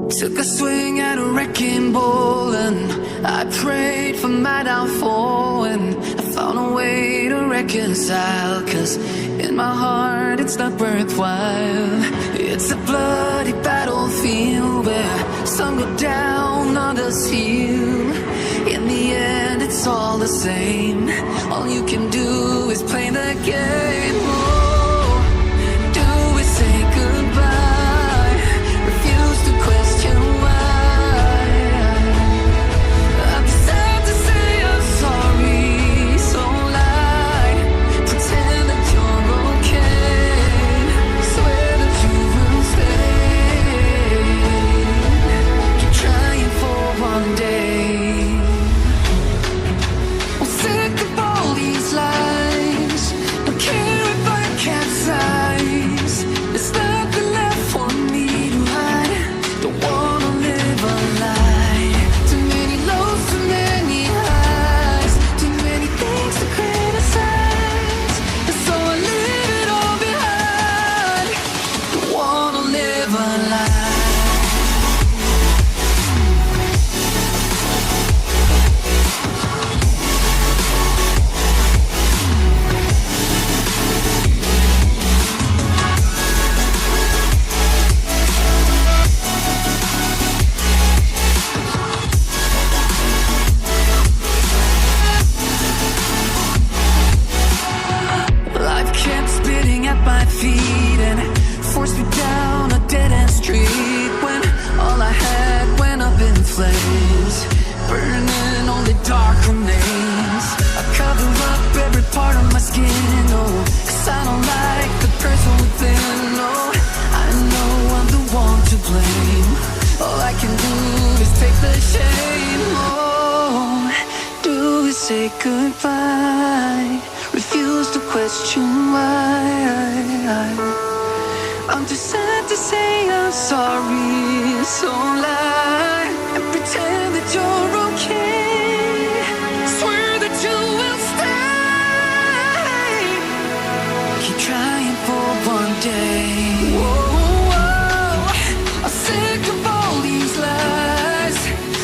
Took a swing at a wrecking ball and I prayed for my downfall, and I found a way to reconcile, 'cause in my heart it's not worthwhile. It's a bloody battlefield where some go down, others heal. In the end it's all the same. All you can do is play the game. Oh, do we say goodbye? Refuse to question why. I'm sad to say I'm sorry, so lie. Pretend that you're okay. Swear that you will stay. Keep trying for one day. I'm sick of all these lies. Don't care if I capsize. There's nothing left for me to hide. Don't wanna live a lie. Too many lows, too many highs. Too many things to criticize. And so I leave it all behind. Don't wanna live a lie. Life kept spitting at my feet and forced me down a dead-end street, when all I had went up in flames, burning only dark remains. I cover up every part of my skin, oh, 'cause I don't like the person within. Oh, I know I'm the one to blame. All I can do is take the shame. Oh, do we say goodbye? Refuse to question why. I'm too sad to say I'm sorry, so lie and pretend that you're okay. Swear that you will stay. Keep trying for one day. Whoa, I'm sick of all these lies.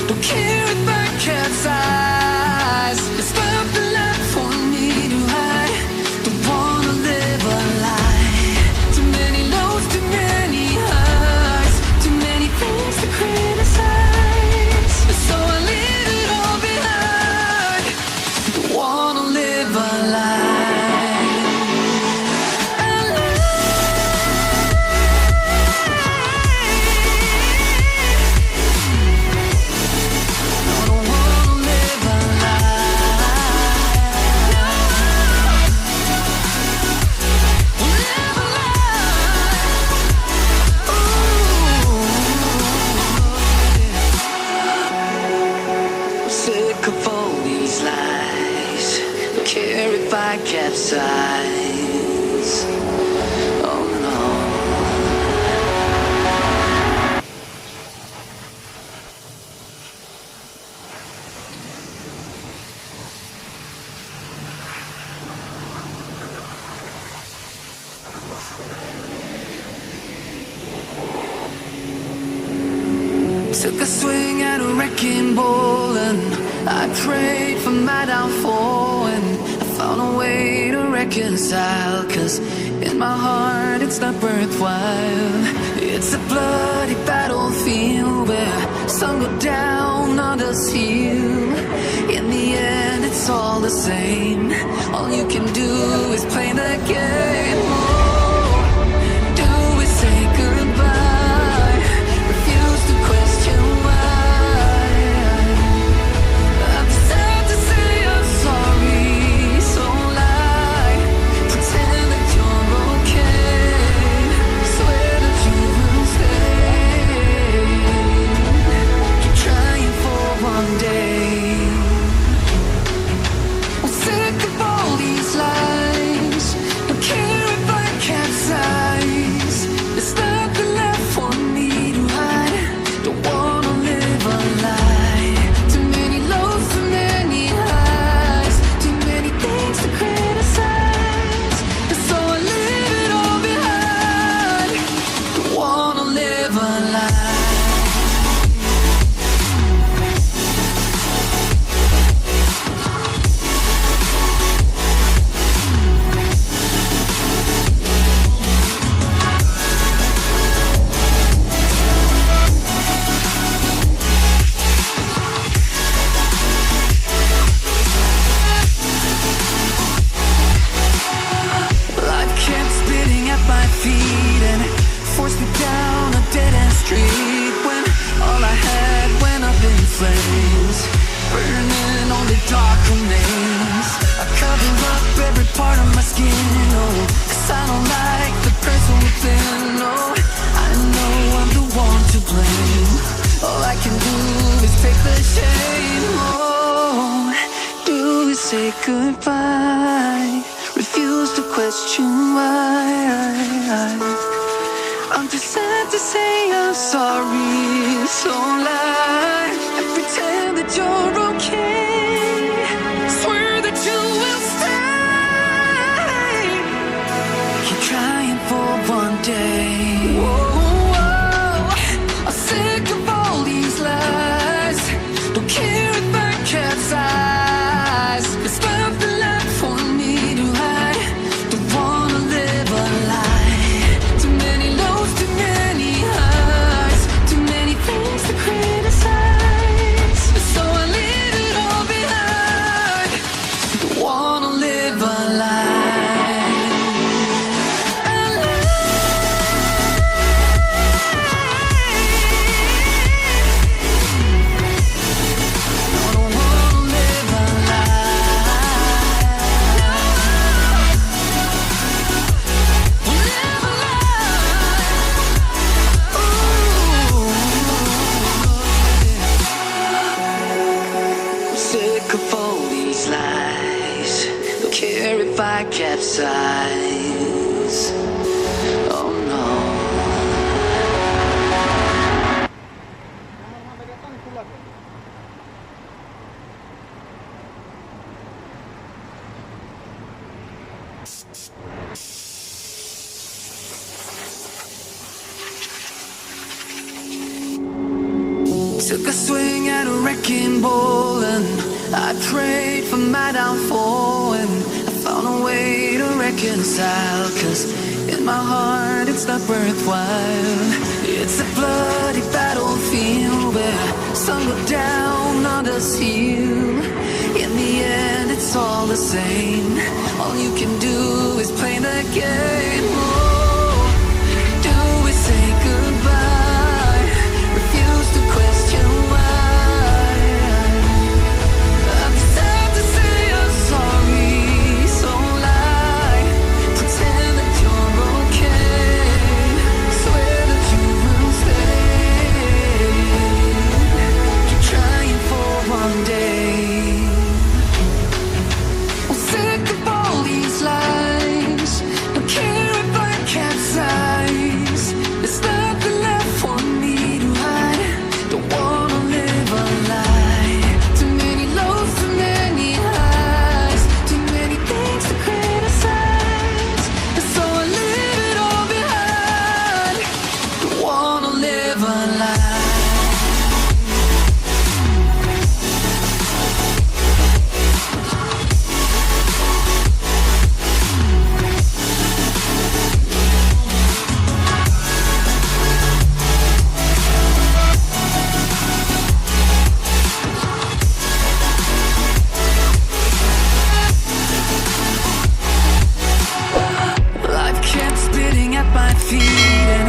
Don't care if I capsize. There's nothing left for me to hide. Don't wanna live a lie. Too many lows, too many highs. Too many things to criticize. So I leave it all behind. Don't wanna live a lie. A lie. I don't wanna live a lie. Live a lie. Ooh. I'm sick of all these lies. Don't care if I capsize. Oh no. Took a swing at a wrecking ball and I prayed for my downfall, and I found a way to reconcile, 'cause in my heart it's not worthwhile. It's a bloody battlefield where some go down, others heal. In the end it's all the same. All you can do is play the game. Oh, do we say goodbye? Refuse to question why. I'm sad to say I'm sorry, so lie. Pretend that you're okay. Swear that you will stay. Keep trying for one day. I'm sick of all these lies. Don't care if I feet and forced me down a dead-end street when all I had went up in flames, burning only dark remains. I cover up every part of my skin, oh, 'cause I don't like the person within, no. I know I'm the one to blame. All I can do is take the shame, oh. Do we say goodbye? Refuse to question why. I'm too sad to say I'm sorry, so lie and pretend that you're okay. Swear that you will stay. Keep trying for one day. Whoa, I'm sick of all these lies. Don't care if I capsize. There's nothing left for me to hide. Don't wanna live a lie. Too many lows, too many highs, too many things to criticize. So I leave it all behind. Don't wanna live a lie. I capsize. Oh no. Took a swing at a wrecking ball and I prayed for my downfall and found a way to reconcile, 'cause in my heart it's not worthwhile. It's a bloody battlefield where some go down, others heal. In the end it's all the same. All you can do is play the game. Oh, do we say goodbye? Refuse to question why. My feet